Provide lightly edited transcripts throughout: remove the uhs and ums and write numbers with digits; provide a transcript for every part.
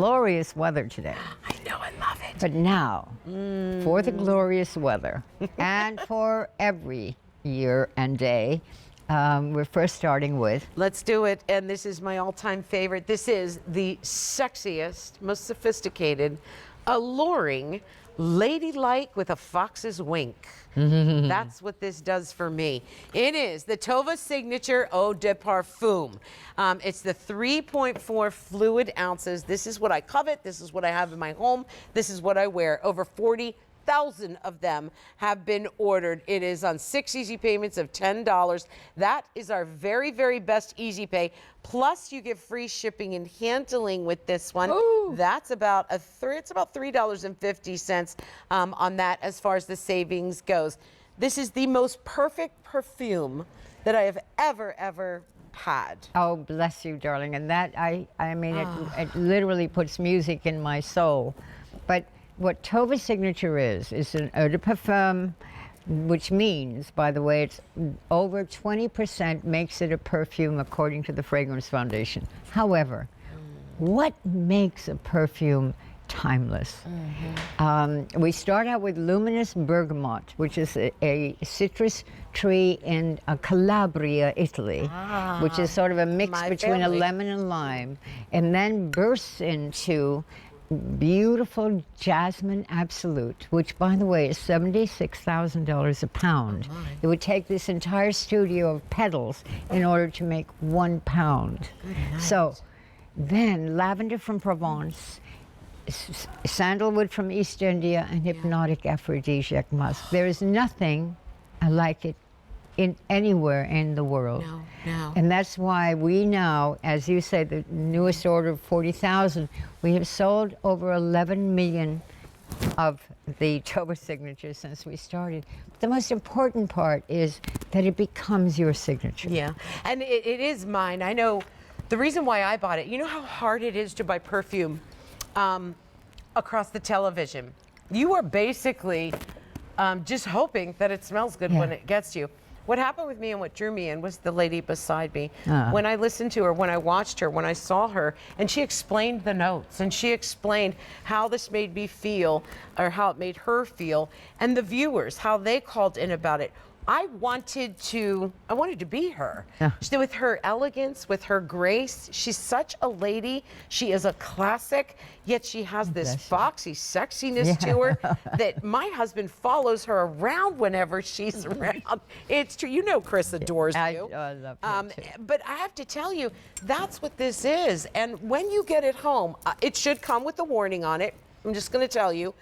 glorious weather today. I know, I love it. But now, for the glorious weather, and for every year and day, we're first starting with... Let's do it, and this is my all-time favorite. This is the sexiest, most sophisticated, alluring, ladylike with a fox's wink. That's what this does for me. It is the Tova Signature Eau de Parfum. It's the 3.4 fluid ounces. This is what I covet. This is what I have in my home. This is what I wear. Over 40,000 of them have been ordered. It is on 6 easy payments of $10. That is our very, very best easy pay. Plus, you get free shipping and handling with this one. Ooh. That's about it's about $3.50 on that as far as the savings goes. This is the most perfect perfume that I have ever had. Oh, bless you, darling. And that, I mean, it literally puts music in my soul. But what Tova Signature is an Eau de Parfum, which means, by the way, it's over 20% makes it a perfume according to the Fragrance Foundation. However, what makes a perfume timeless? We start out with luminous bergamot, which is a citrus tree in Calabria, Italy, which is sort of a mix between a lemon and lime, and then bursts into beautiful jasmine absolute, which, by the way, is $76,000 a pound. It would take this entire studio of petals in order to make 1 pound. So then lavender from Provence, sandalwood from East India, and hypnotic aphrodisiac musk. There is nothing like it in anywhere in the world. No. And that's why we now, as you say, the newest order of 40,000, we have sold over 11 million of the Tova Signature since we started. The most important part is that it becomes your signature. Yeah, and it is mine. I know the reason why I bought it. You know how hard it is to buy perfume across the television. You are basically just hoping that it smells good when it gets to you. What happened with me and what drew me in was the lady beside me. When I listened to her, when I watched her, when I saw her, and she explained the notes, and she explained how this made me feel, or how it made her feel, and the viewers, how they called in about it. I wanted to be her. With her elegance, with her grace. She's such a lady. She is a classic, yet she has this foxy sexiness to her that my husband follows her around whenever she's around. It's true. You know Chris adores you. I love her too. But I have to tell you, that's what this is. And when you get it home, it should come with a warning on it. I'm just going to tell you,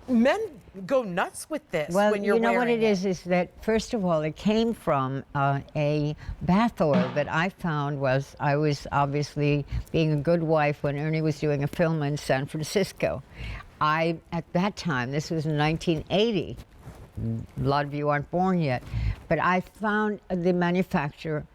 men go nuts with this when you're wearing it. Well, you know what it is that, first of all, it came from a bath oil that I found I was obviously being a good wife when Ernie was doing a film in San Francisco. At that time, this was in 1980, a lot of you aren't born yet, but I found the manufacturer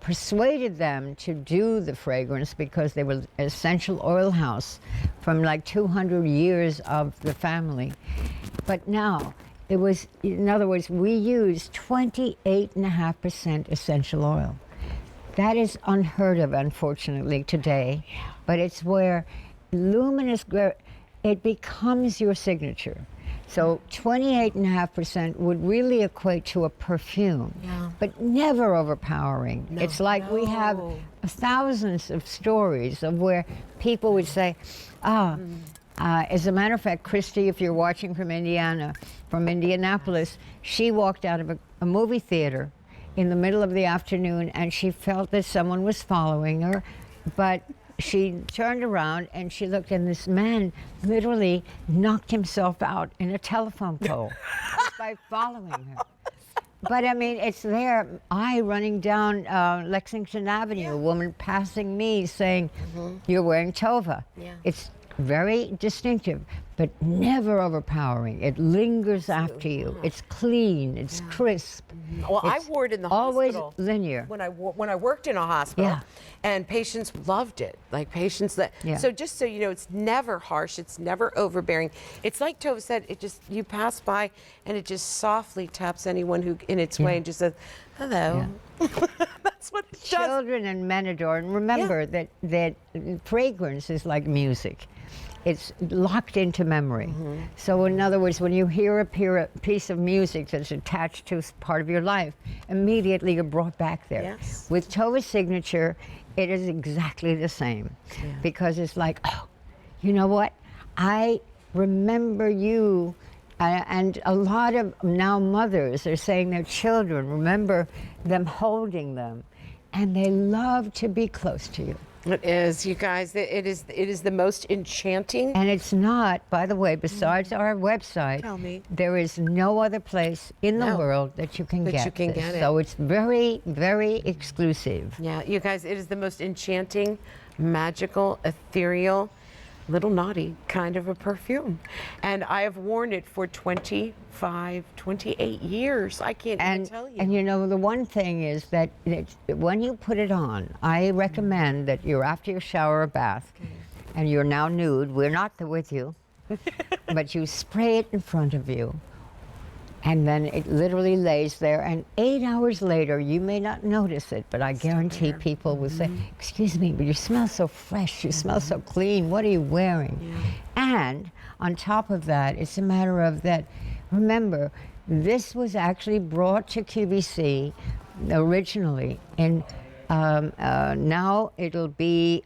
persuaded them to do the fragrance because they were an essential oil house from like 200 years of the family. But now, it was, in other words, we used 28.5% essential oil. That is unheard of, unfortunately, today. But it's where luminous, it becomes your signature. So 28.5% would really equate to a perfume, but never overpowering. It's like we have thousands of stories of where people would say, as a matter of fact, Christy, if you're watching from Indianapolis, she walked out of a movie theater in the middle of the afternoon and she felt that someone was following her, but she turned around and she looked, and this man literally knocked himself out in a telephone pole just by following her. But I mean, it's there. I running down Lexington Avenue, a woman passing me saying, "You're wearing Tova." It's very distinctive. but never overpowering. It lingers after you. It's clean. It's crisp. Well, I It's wore it in the always hospital. linear. When I worked in a hospital, Yeah. and patients loved it. Like patients that. Yeah. So just so you know, it's never harsh. It's never overbearing. It's like Tova said. It just you pass by, and it just softly taps anyone who in its way and just says, "Hello." That's what it does. Children and men adore. And remember that fragrance is like music. It's locked into memory. So in other words, when you hear a piece of music that's attached to part of your life, immediately you're brought back there. Yes. With Tova's signature, it is exactly the same. Because it's like, oh, you know what? I remember you. And a lot of now mothers are saying their children remember them holding them, and they love to be close to you. It is, you guys. It is the most enchanting. And it's not, by the way, besides our website, Tell me. there is no other place in the No. world that you can That get you can this. get it. So it's very, very exclusive. Yeah, you guys, it is the most enchanting, magical, ethereal, little naughty kind of a perfume. And I have worn it for 25, 28 years. I can't even tell you. And you know, the one thing is that when you put it on, I recommend that you're after your shower or bath, and you're now nude. We're not with you, but you spray it in front of you. And then it literally lays there, and 8 hours later, you may not notice it, but I guarantee people will say, "Excuse me, but you smell so fresh, you smell so clean, what are you wearing?" And on top of that, it's a matter of that, remember, this was actually brought to QVC originally, and now it'll be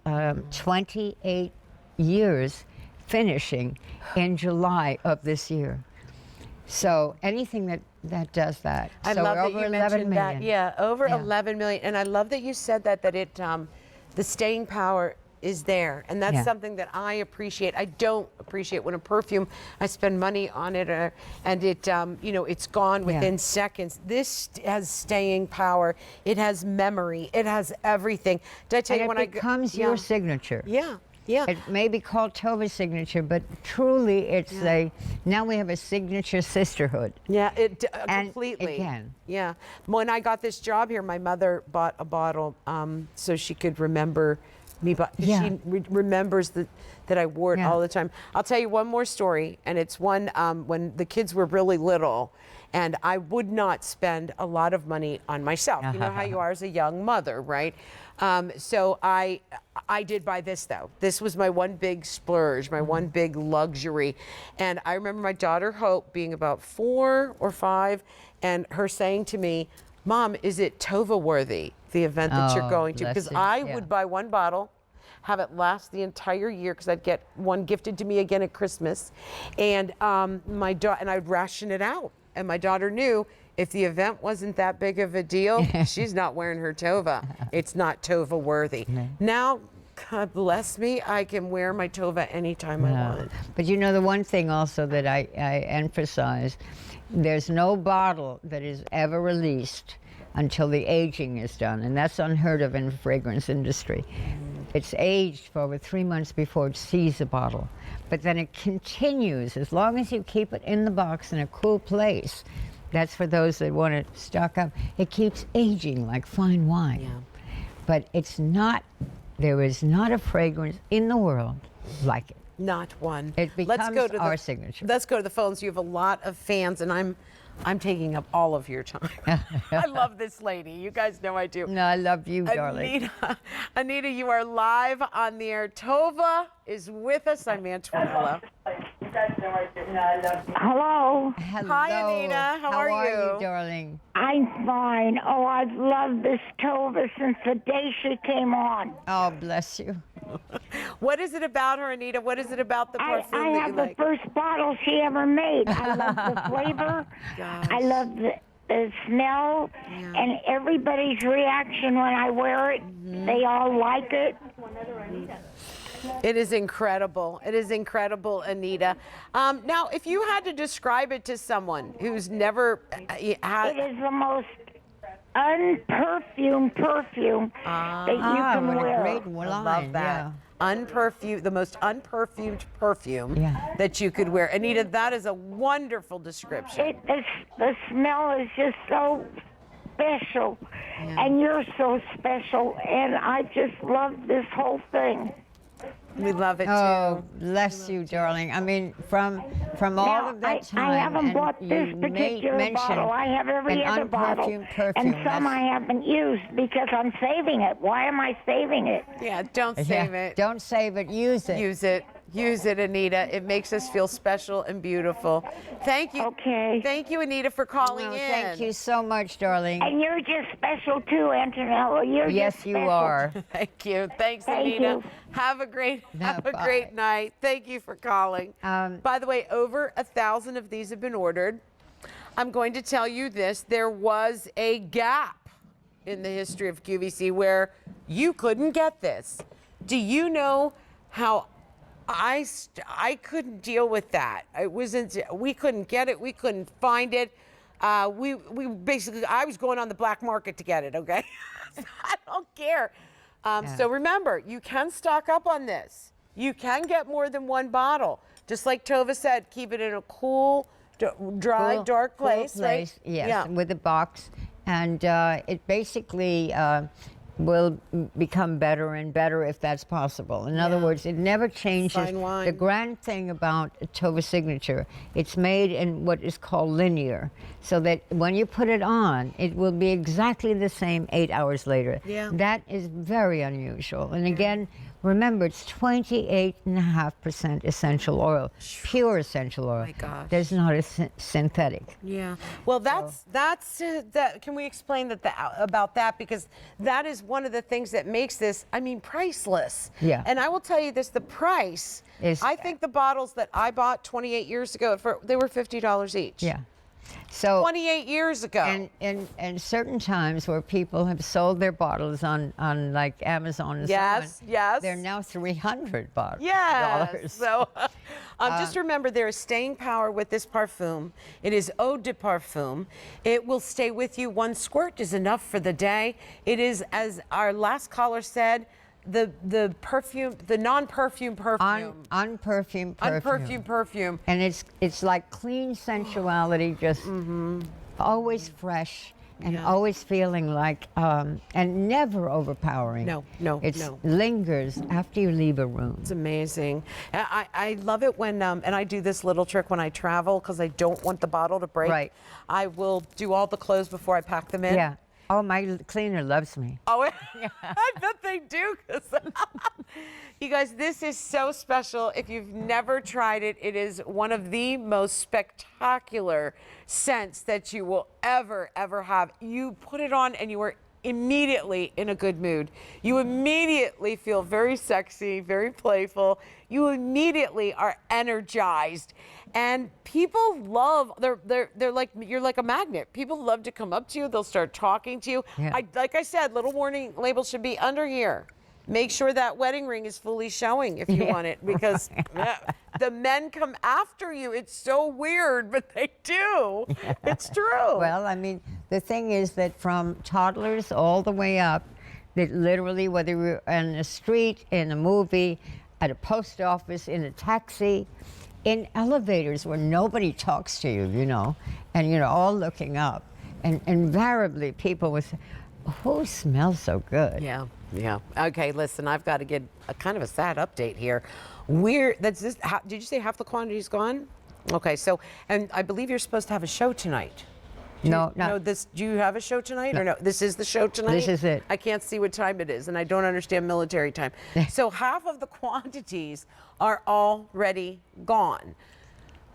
28 years finishing in July of this year. So anything that does that. I So love we're that over you 11 mentioned that. million. Yeah, over Yeah. 11 million. And I love that you said that it the staying power is there, and that's Yeah. something that I appreciate. I don't appreciate when a perfume I spend money on it, and it it's gone within seconds. This has staying power. It has memory. It has everything. Did I tell And you when it becomes your signature. Yeah. Yeah. It may be called Tova's signature, but truly it's now we have a signature sisterhood. Yeah, And completely. again. Yeah. When I got this job here, my mother bought a bottle so she could remember me. She remembers that I wore it all the time. I'll tell you one more story, and it's one when the kids were really little, and I would not spend a lot of money on myself. You know how you are as a young mother, right? So I did buy this, though. This was my one big splurge, my one big luxury. And I remember my daughter Hope being about 4 or 5 and her saying to me, "Mom, is it Tova worthy, the event that you're going to?" Because I would buy one bottle, have it last the entire year, because I'd get one gifted to me again at Christmas, and and I'd ration it out. And my daughter knew if the event wasn't that big of a deal, she's not wearing her Tova. It's not Tova worthy. Now, God bless me, I can wear my Tova anytime I want. But you know, the one thing also that I emphasize, there's no bottle that is ever released until the aging is done, and that's unheard of in the fragrance industry. It's aged for over 3 months before it sees a bottle. But then it continues, as long as you keep it in the box in a cool place. That's for those that want to stock up. It keeps aging like fine wine. Yeah. But there is not a fragrance in the world like it. Not one. It becomes our signature. Let's go to the phones. You have a lot of fans, and I'm taking up all of your time. I love this lady. You guys know I do. No, I love you, darling. Anita, you are live on the air. Tova is with us. I'm Antoinella. Hello. Hello. Hi, Anita. How are you, darling? I'm fine. Oh, I've loved this Tova since the day she came on. Oh, bless you. What is it about her, Anita? What is it about the I perfume that have you the like? first bottle she ever made. I love the flavor. Gosh. I love the smell, and everybody's reaction when I wear it. They all like it. It is incredible. It is incredible, Anita. Now, if you had to describe it to someone who's never had... It is the most unperfumed perfume that you can what wear. a great I line. love that. The most unperfumed perfume that you could wear. Anita, that is a wonderful description. The smell is just so special, and you're so special, and I just love this whole thing. We love it Oh, too. bless you, darling. I mean, from all of that time. I haven't and bought this you particular bottle. I have every an other bottle, unperfumed perfume. and some I haven't used because I'm saving it. Why am I saving it? Yeah, don't save it. Don't save it. Use it. Use it. Use it, Anita. It makes us feel special and beautiful. Thank you. Okay. Thank you, Anita, for calling in. Thank you so much, darling. And you're just special too, Antonella. You're Yes, just you special. are. Thank you. Thanks, Thank Anita. you. Have a great Bye. great night. Thank you for calling. By the way, over 1,000 of these have been ordered. I'm going to tell you this. There was a gap in the history of QVC where you couldn't get this. Do you know how I couldn't deal with that? We couldn't get it. We couldn't find it. We basically, I was going on the black market to get it, okay? I don't care. So remember, you can stock up on this. You can get more than one bottle. Just like Tova said, keep it in a cool, dry, dark place, right? Yes, Yeah. with a box. And it basically will become better and better if that's possible. In other words, it never changes. Fine wine. The grand thing about Tova Signature, it's made in what is called linear, so that when you put it on, it will be exactly the same 8 hours later. Yeah. That is very unusual. And again, remember, it's 28.5% essential oil, pure essential oil. My gosh. There's not a synthetic. Yeah. Well, that. Can we explain about that? Because that is one of the things that makes this, I mean, priceless. Yeah. And I will tell you this: the price Is- I think the bottles that I bought 28 years ago, they were $50 each. Yeah. So 28 years ago. and certain times where people have sold their bottles on like Amazon and so on, yes. they're now $300 dollars. Yes. So just remember, there is staying power with this parfum. It is Eau de Parfum. It will stay with you. One squirt is enough for the day. It is, as our last caller said, the perfume, the non-perfume perfume. Unperfumed perfume. Unperfumed perfume. And it's like clean sensuality, just always fresh and always feeling like, and never overpowering. No. It lingers after you leave a room. It's amazing. I love it when, and I do this little trick when I travel because I don't want the bottle to break. Right. I will do all the clothes before I pack them in. Yeah. Oh, my cleaner loves me. Oh, I bet they do. 'Cause you guys, this is so special. If you've never tried it, it is one of the most spectacular scents that you will ever have. You put it on and you are immediately in a good mood. You immediately feel very sexy, very playful. You immediately are energized. And people love, they're like, you're like a magnet. People love to come up to you. They'll start talking to you. Yeah. Like I said, little warning label should be under here. Make sure that wedding ring is fully showing if you want it, because the men come after you. It's so weird, but they do. It's true. Well, I mean, the thing is that from toddlers all the way up, that literally, whether you're on the street, in a movie, at a post office, in a taxi, in elevators where nobody talks to you, and you're all looking up, and invariably people would say, who smells so good? Yeah. Okay, listen, I've got to get a kind of a sad update here. Did you say half the quantity's gone? Okay, so, and I believe you're supposed to have a show tonight. No. Do you have a show tonight or no? This is the show tonight? This is it. I can't see what time it is, and I don't understand military time. So half of the quantities are already gone.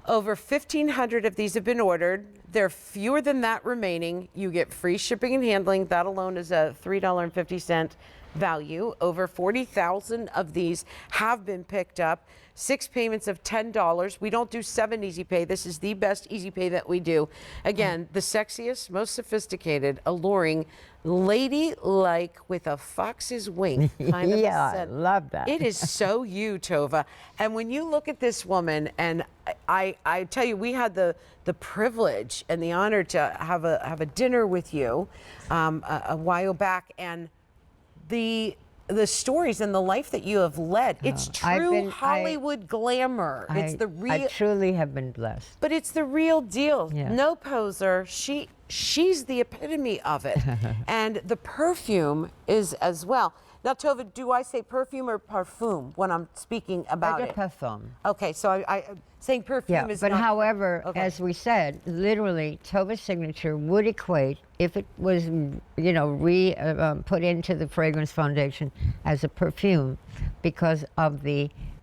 Over 1,500 of these have been ordered. There are fewer than that remaining. You get free shipping and handling. That alone is a $3.50 value. Over 40,000 of these have been picked up. 6 payments of $10. We don't do 7 easy pay. This is the best easy pay that we do. Again, the sexiest, most sophisticated, alluring, ladylike with a fox's wink kind of Yeah, a scent. I love that. It is so you, Tova. And when you look at this woman, and I tell you, we had the privilege and the honor to have a dinner with you a while back, and the stories and the life that you have led, it's true Hollywood glamour. It's the real. I truly have been blessed. But it's the real deal. Yeah. No poser. She's the epitome of it. And the perfume is as well. Now, Tova, do I say perfume or parfum when I'm speaking about Eau de it? Parfum. Okay, so I saying perfume Yeah, is but not. however, Okay. as we said, literally, Tova's signature would equate, if it was, put into the fragrance foundation as a perfume, because of the